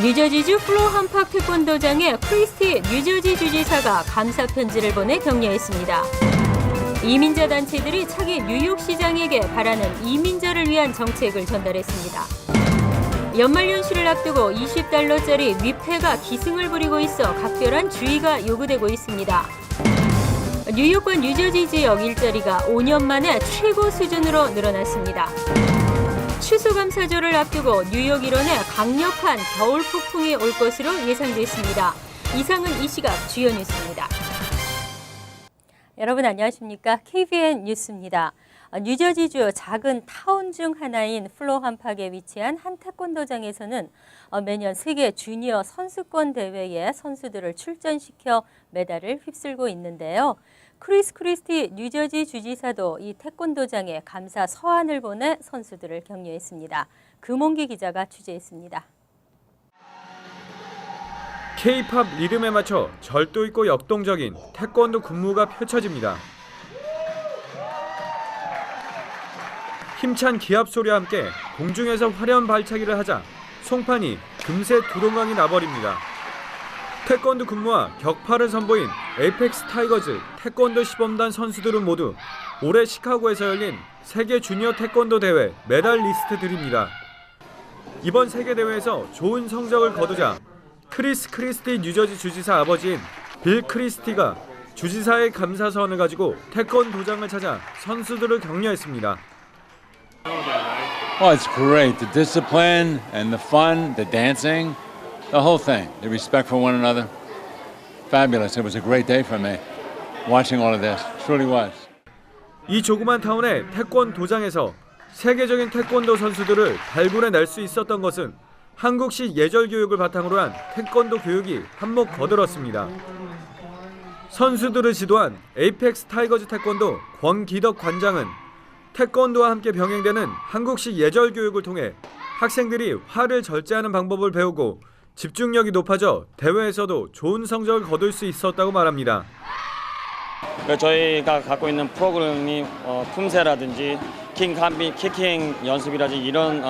뉴저지주 플로함 파크 태권도장에 크리스티 뉴저지 주지사가 감사 편지를 보내 격려했습니다. 이민자 단체들이 차기 뉴욕시장에게 바라는 이민자를 위한 정책을 전달했습니다. 연말연시를 앞두고 $20짜리 위패가 기승을 부리고 있어 각별한 주의가 요구되고 있습니다. 뉴욕과 뉴저지 지역 일자리가 5년 만에 최고 수준으로 늘어났습니다. 추수감사절을 앞두고 뉴욕 일원에 강력한 겨울 폭풍이 올 것으로 예상됐습니다. 이상은 이 시각 주요 뉴스입니다. 여러분 안녕하십니까? KBN 뉴스입니다. 뉴저지주 작은 타운 중 하나인 플로함 파크에 위치한 한 태권도장에서는 매년 세계 주니어 선수권 대회에 선수들을 출전시켜 메달을 휩쓸고 있는데요. 크리스티 뉴저지 주지사도 이 태권도장에 감사 서한을 보내 선수들을 격려했습니다. 금홍기 기자가 취재했습니다. K-팝 리듬에 맞춰 절도 있고 역동적인 태권도 군무가 펼쳐집니다. 힘찬 기합 소리와 함께 공중에서 화려한 발차기를 하자 송판이 금세 두동강이 나버립니다. 태권도 군무와 격파를 선보인 에이펙스 타이거즈 태권도 시범단 선수들은 모두 올해 시카고에서 열린 세계 주니어 태권도 대회 메달리스트들입니다. 이번 세계 대회에서 좋은 성적을 거두자 크리스티 뉴저지 주지사 아버지인 빌 크리스티가 주지사의 감사서한을 가지고 태권도장을 찾아 선수들을 격려했습니다. Oh, it's great. The discipline and the fun, the dancing, the whole thing. The respect for one another. Fabulous. It was a great day for me watching all of this. It truly was. 이 조그만 타운의 태권도장에서 세계적인 태권도 선수들을 발굴해낼 수 있었던 것은 한국식 예절 교육을 바탕으로 한 태권도 교육이 한몫 거들었습니다. 선수들을 지도한 에이펙스 타이거즈 태권도 권기덕 관장은 태권도와 함께 병행되는 한국식 예절 교육을 통해 학생들이 화를 절제하는 방법을 배우고 집중력이 높아져 대회에서도 좋은 성적을 거둘 수 있었다고 말합니다. 저희가 갖고 있는 프로그램이 품새라든지 키킹 연습이라든지 이런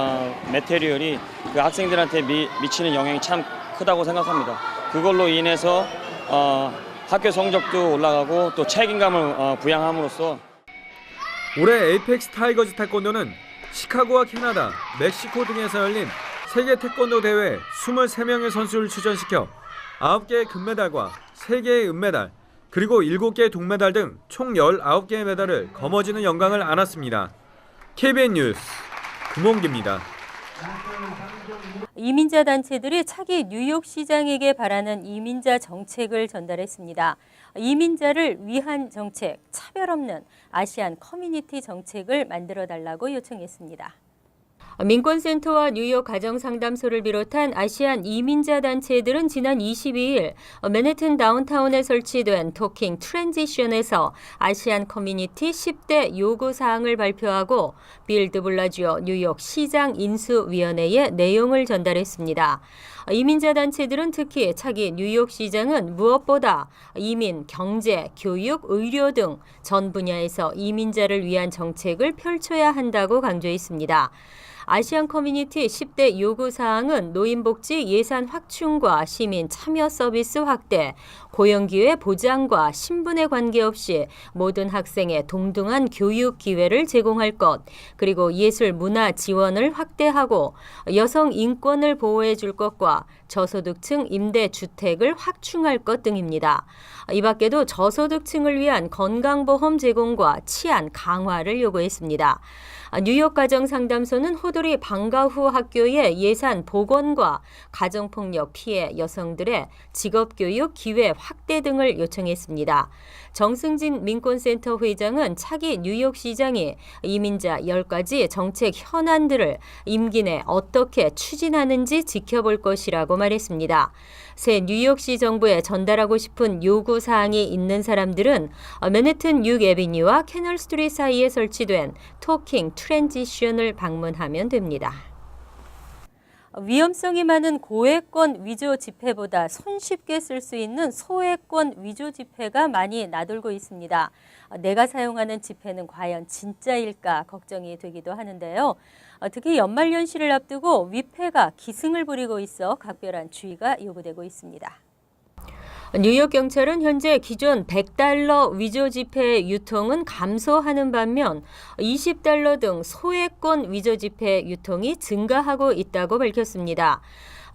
매테리얼이 그 학생들한테 미치는 영향이 참 크다고 생각합니다. 그걸로 인해서 학교 성적도 올라가고 또 책임감을 부양함으로써 올해 에이펙스 타이거즈 태권도는 시카고와 캐나다, 멕시코 등에서 열린 세계 태권도 대회 23명의 선수를 출전시켜 9개의 금메달과 3개의 은메달, 그리고 7개의 동메달 등 총 19개의 메달을 거머쥐는 영광을 안았습니다. KBN 뉴스 금홍기입니다. 이민자 단체들이 차기 뉴욕 시장에게 바라는 이민자 정책을 전달했습니다. 이민자를 위한 정책, 차별 없는 아시안 커뮤니티 정책을 만들어달라고 요청했습니다. 민권센터와 뉴욕 가정상담소를 비롯한 아시안 이민자 단체들은 지난 22일 맨해튼 다운타운에 설치된 토킹 트랜지션에서 아시안 커뮤니티 10대 요구사항을 발표하고 빌 드 블라지오 뉴욕 시장 인수위원회에 내용을 전달했습니다. 이민자 단체들은 특히 차기 뉴욕 시장은 무엇보다 이민, 경제, 교육, 의료 등 전 분야에서 이민자를 위한 정책을 펼쳐야 한다고 강조했습니다. 아시안 커뮤니티 10대 요구사항은 노인복지 예산 확충과 시민 참여 서비스 확대, 고용기회 보장과 신분에 관계없이 모든 학생의 동등한 교육 기회를 제공할 것, 그리고 예술 문화 지원을 확대하고 여성 인권을 보호해 줄 것과 저소득층 임대주택을 확충할 것 등입니다. 이 밖에도 저소득층을 위한 건강보험 제공과 치안 강화를 요구했습니다. 뉴욕 가정상담소는 호돌이 방과 후 학교의 예산 복원과 가정폭력 피해 여성들의 직업교육 기회 확대 등을 요청했습니다. 정승진 민권센터 회장은 차기 뉴욕시장이 이민자 10가지 정책 현안들을 임기 내 어떻게 추진하는지 지켜볼 것이라고 말했습니다. 새 뉴욕시 정부에 전달하고 싶은 요구사항이 있는 사람들은 맨해튼 6 애비뉴와 캐널 스트리트 사이에 설치된 토킹 트랜지션을 방문하면 됩니다. 위험성이 많은 고액권 위조 지폐보다 손쉽게 쓸 수 있는 소액권 위조 지폐가 많이 나돌고 있습니다. 내가 사용하는 지폐는 과연 진짜일까 걱정이 되기도 하는데요. 특히 연말연시를 앞두고 위패가 기승을 부리고 있어 각별한 주의가 요구되고 있습니다. 뉴욕 경찰은 현재 기존 $100 위조 지폐 유통은 감소하는 반면 $20 등 소액권 위조 지폐 유통이 증가하고 있다고 밝혔습니다.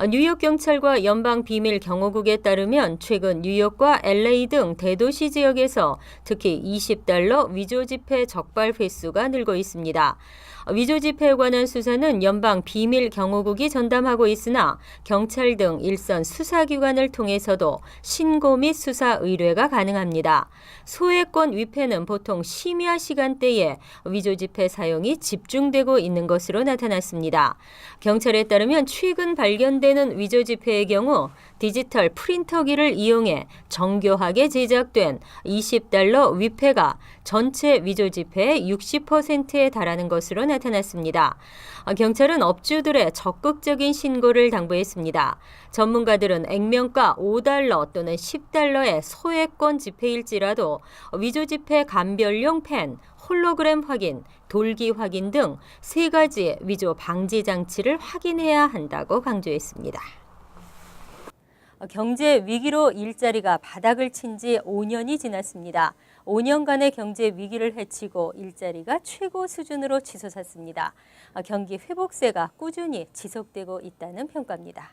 뉴욕 경찰과 연방 비밀 경호국에 따르면 최근 뉴욕과 LA 등 대도시 지역에서 특히 $20 위조 지폐 적발 횟수가 늘고 있습니다. 위조 지폐에 관한 수사는 연방 비밀 경호국이 전담하고 있으나 경찰 등 일선 수사기관을 통해서도 신고 및 수사 의뢰가 가능합니다. 소액권 위패는 보통 심야 시간대에 위조 지폐 사용이 집중되고 있는 것으로 나타났습니다. 경찰에 따르면 최근 발견되는 위조 지폐의 경우 디지털 프린터기를 이용해 정교하게 제작된 $20 위패가 전체 위조 지폐의 60%에 달하는 것으로 나타났습니다. 경찰은 업주들의 적극적인 신고를 당부했습니다. 전문가들은 액면가 $5 또는 $10의 소액권 지폐일지라도 위조 지폐 감별용 펜, 홀로그램 확인, 돌기 확인 등 3가지 위조 방지 장치를 확인해야 한다고 강조했습니다. 경제 위기로 일자리가 바닥을 친 지 5년이 지났습니다. 5년간의 경제 위기를 헤치고 일자리가 최고 수준으로 치솟았습니다. 경기 회복세가 꾸준히 지속되고 있다는 평가입니다.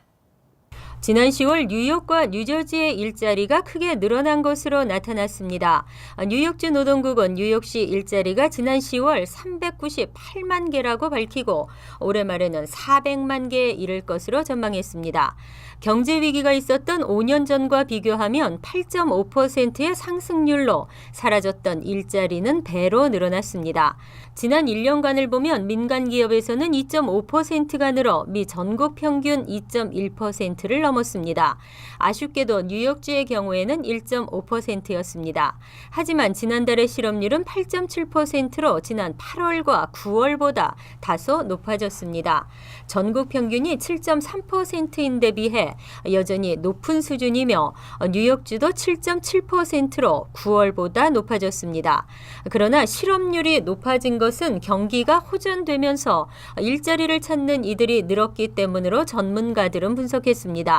지난 10월 뉴욕과 뉴저지의 일자리가 크게 늘어난 것으로 나타났습니다. 뉴욕주 노동국은 뉴욕시 일자리가 지난 10월 398만 개라고 밝히고 올해 말에는 400만 개에 이를 것으로 전망했습니다. 경제 위기가 있었던 5년 전과 비교하면 8.5%의 상승률로 사라졌던 일자리는 배로 늘어났습니다. 지난 1년간을 보면 민간 기업에서는 2.5%가 늘어 미 전국 평균 2.1%를 넘었습니다. 아쉽게도 뉴욕주의 경우에는 1.5%였습니다. 하지만 지난달의 실업률은 8.7%로 지난 8월과 9월보다 다소 높아졌습니다. 전국 평균이 7.3%인데 비해 여전히 높은 수준이며 뉴욕주도 7.7%로 9월보다 높아졌습니다. 그러나 실업률이 높아진 것은 경기가 호전되면서 일자리를 찾는 이들이 늘었기 때문으로 전문가들은 분석했습니다.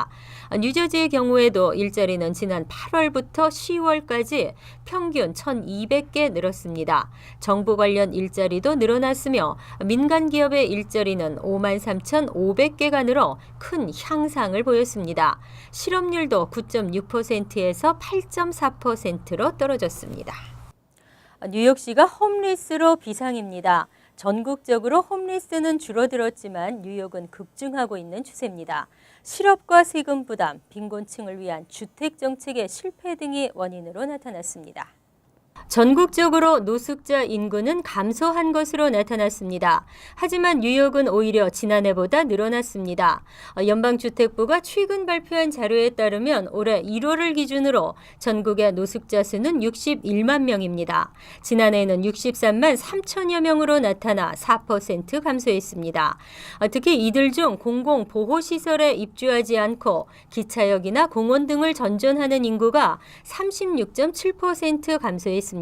뉴저지의 경우에도 일자리는 지난 8월부터 10월까지 평균 1,200개 늘었습니다. 정부 관련 일자리도 늘어났으며 민간 기업의 일자리는 53,500개가 늘어 큰 향상을 보였습니다. 실업률도 9.6%에서 8.4%로 떨어졌습니다. 뉴욕시가 홈리스로 비상입니다. 전국적으로 홈리스는 줄어들었지만 뉴욕은 급증하고 있는 추세입니다. 실업과 세금 부담, 빈곤층을 위한 주택 정책의 실패 등이 원인으로 나타났습니다. 전국적으로 노숙자 인구는 감소한 것으로 나타났습니다. 하지만 뉴욕은 오히려 지난해보다 늘어났습니다. 연방주택부가 최근 발표한 자료에 따르면 올해 1월을 기준으로 전국의 노숙자 수는 61만 명입니다. 지난해에는 63만 3천여 명으로 나타나 4% 감소했습니다. 특히 이들 중 공공보호시설에 입주하지 않고 기차역이나 공원 등을 전전하는 인구가 36.7% 감소했습니다.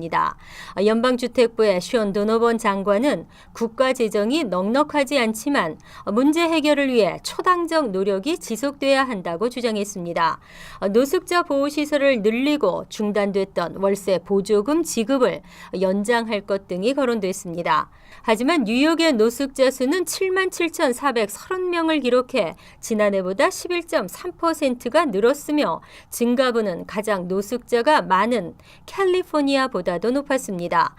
연방주택부의 션 도노번 장관은 국가 재정이 넉넉하지 않지만 문제 해결을 위해 초당적 노력이 지속돼야 한다고 주장했습니다. 노숙자 보호시설을 늘리고 중단됐던 월세 보조금 지급을 연장할 것 등이 거론됐습니다. 하지만 뉴욕의 노숙자 수는 77,430명을 기록해 지난해보다 11.3%가 늘었으며 증가분은 가장 노숙자가 많은 캘리포니아보다도 높았습니다.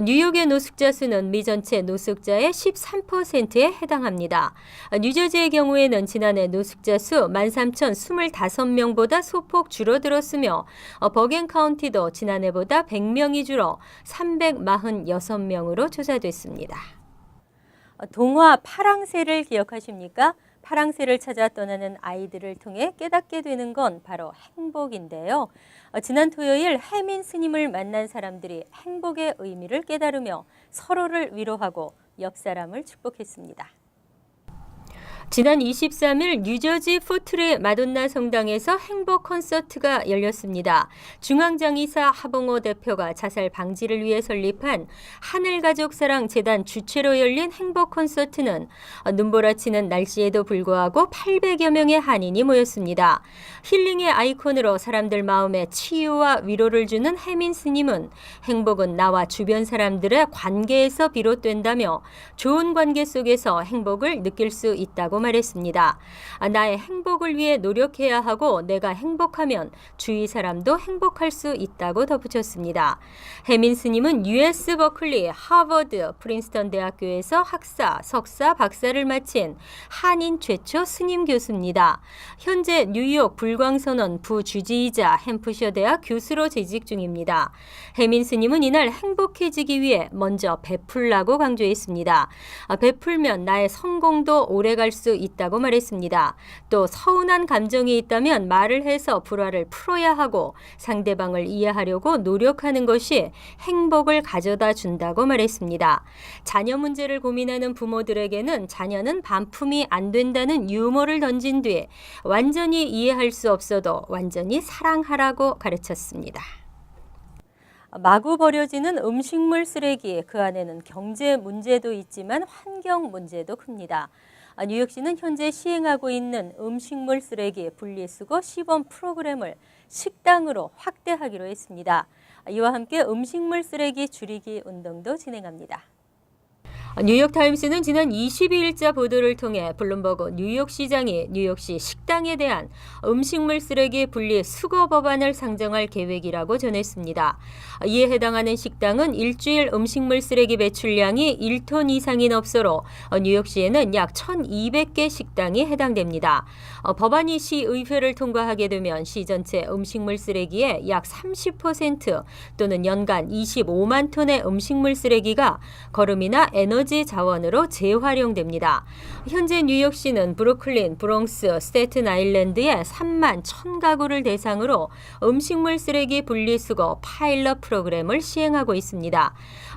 뉴욕의 노숙자 수는 미 전체 노숙자의 13%에 해당합니다. 뉴저지의 경우에는 지난해 노숙자 수 13,025명보다 소폭 줄어들었으며 버겐 카운티도 지난해보다 100명이 줄어 346명으로 조사됐습니다. 동화 파랑새를 기억하십니까? 파랑새를 찾아 떠나는 아이들을 통해 깨닫게 되는 건 바로 행복인데요. 지난 토요일 해민 스님을 만난 사람들이 행복의 의미를 깨달으며 서로를 위로하고 옆 사람을 축복했습니다. 지난 23일 뉴저지 포트레 마돈나 성당에서 행복 콘서트가 열렸습니다. 중앙장의사 하봉호 대표가 자살 방지를 위해 설립한 하늘가족사랑 재단 주최로 열린 행복 콘서트는 눈보라치는 날씨에도 불구하고 800여 명의 한인이 모였습니다. 힐링의 아이콘으로 사람들 마음에 치유와 위로를 주는 해민 스님은 행복은 나와 주변 사람들의 관계에서 비롯된다며 좋은 관계 속에서 행복을 느낄 수 있다고 말했습니다. 나의 행복을 위해 노력해야 하고 내가 행복하면 주위 사람도 행복할 수 있다고 덧붙였습니다. 해민 스님은 US 버클리, 하버드, 프린스턴 대학교에서 학사, 석사, 박사를 마친 한인 최초 스님 교수입니다. 현재 뉴욕 불광선언 부주지이자 햄프셔 대학 교수로 재직 중입니다. 해민 스님은 이날 행복해지기 위해 먼저 베풀라고 강조했습니다. 베풀면 나의 성공도 오래갈 수 있다고 말했습니다. 또 서운한 감정이 있다면 말을 해서 불화를 풀어야 하고 상대방을 이해하려고 노력하는 것이 행복을 가져다 준다고 말했습니다. 자녀 문제를 고민하는 부모들에게는 자녀는 반품이 안 된다는 유머를 던진 뒤 완전히 이해할 수 없어도 완전히 사랑하라고 가르쳤습니다. 마구 버려지는 음식물 쓰레기, 그 안에는 경제 문제도 있지만 환경 문제도 큽니다. 뉴욕시는 현재 시행하고 있는 음식물 쓰레기 분리수거 시범 프로그램을 식당으로 확대하기로 했습니다. 이와 함께 음식물 쓰레기 줄이기 운동도 진행합니다. 뉴욕타임스는 지난 22일자 보도를 통해 블룸버그 뉴욕시장이 뉴욕시 식당에 대한 음식물 쓰레기 분리 수거 법안을 상정할 계획이라고 전했습니다. 이에 해당하는 식당은 일주일 음식물 쓰레기 배출량이 1톤 이상인 업소로 뉴욕시에는 약 1,200개 식당이 해당됩니다. 법안이 시의회를 통과하게 되면 시 전체 음식물 쓰레기의 약 30% 또는 연간 25만 톤의 음식물 쓰레기가 거름이나 에너지 자원으로 재활용됩니다. 현재 뉴욕시는 브루클린, 브롱스, 스태튼 아일랜드의 3만 1,000가구를 대상으로 음식물 쓰레기 분리수거 파일럿 프로그램을 시행하고 있습니다.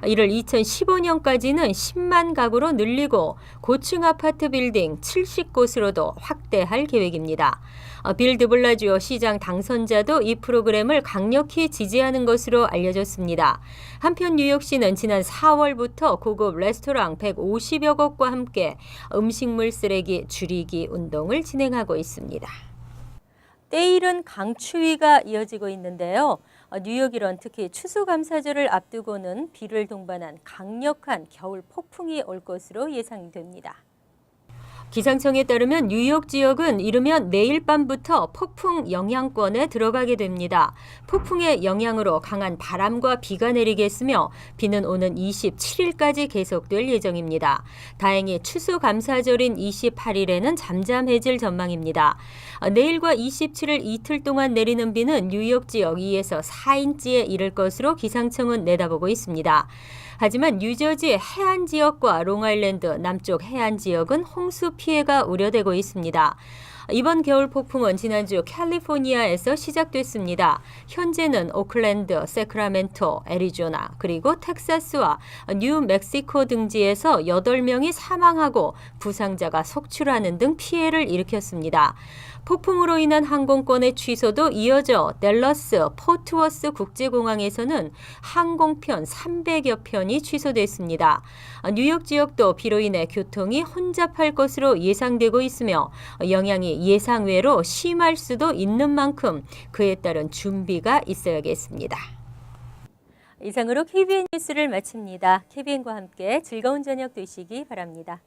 이를 2015년까지는 10만 가구로 늘리고 고층 아파트 빌딩 70곳으로도 확대할 계획입니다. 빌 드블라지오 시장 당선자도 이 프로그램을 강력히 지지하는 것으로 알려졌습니다. 한편 뉴욕시는 지난 4월부터 고급 레스토랑 150여 곳과 함께 음식물 쓰레기 줄이기 운동을 진행하고 있습니다. 때이른 강추위가 이어지고 있는데요. 뉴욕 일원 특히 추수감사절을 앞두고는 비를 동반한 강력한 겨울 폭풍이 올 것으로 예상됩니다. 기상청에 따르면 뉴욕 지역은 이르면 내일 밤부터 폭풍 영향권에 들어가게 됩니다. 폭풍의 영향으로 강한 바람과 비가 내리겠으며 비는 오는 27일까지 계속될 예정입니다. 다행히 추수감사절인 28일에는 잠잠해질 전망입니다. 내일과 27일 이틀 동안 내리는 비는 뉴욕 지역 2에서 4인치에 이를 것으로 기상청은 내다보고 있습니다. 하지만 뉴저지 해안 지역과 롱아일랜드 남쪽 해안 지역은 홍수 피해가 우려되고 있습니다. 이번 겨울 폭풍은 지난주 캘리포니아에서 시작됐습니다. 현재는 오클랜드, 세크라멘토, 애리조나, 그리고 텍사스와 뉴멕시코 등지에서 8명이 사망하고 부상자가 속출하는 등 피해를 일으켰습니다. 폭풍으로 인한 항공권의 취소도 이어져 댈러스, 포트워스 국제공항에서는 항공편 300여 편이 취소됐습니다. 뉴욕 지역도 비로 인해 교통이 혼잡할 것으로 예상되고 있으며 영향이 예상외로 심할 수도 있는 만큼 그에 따른 준비가 있어야겠습니다. 이상으로 KBN 뉴스를 마칩니다. KBN과 함께 즐거운 저녁 되시기 바랍니다.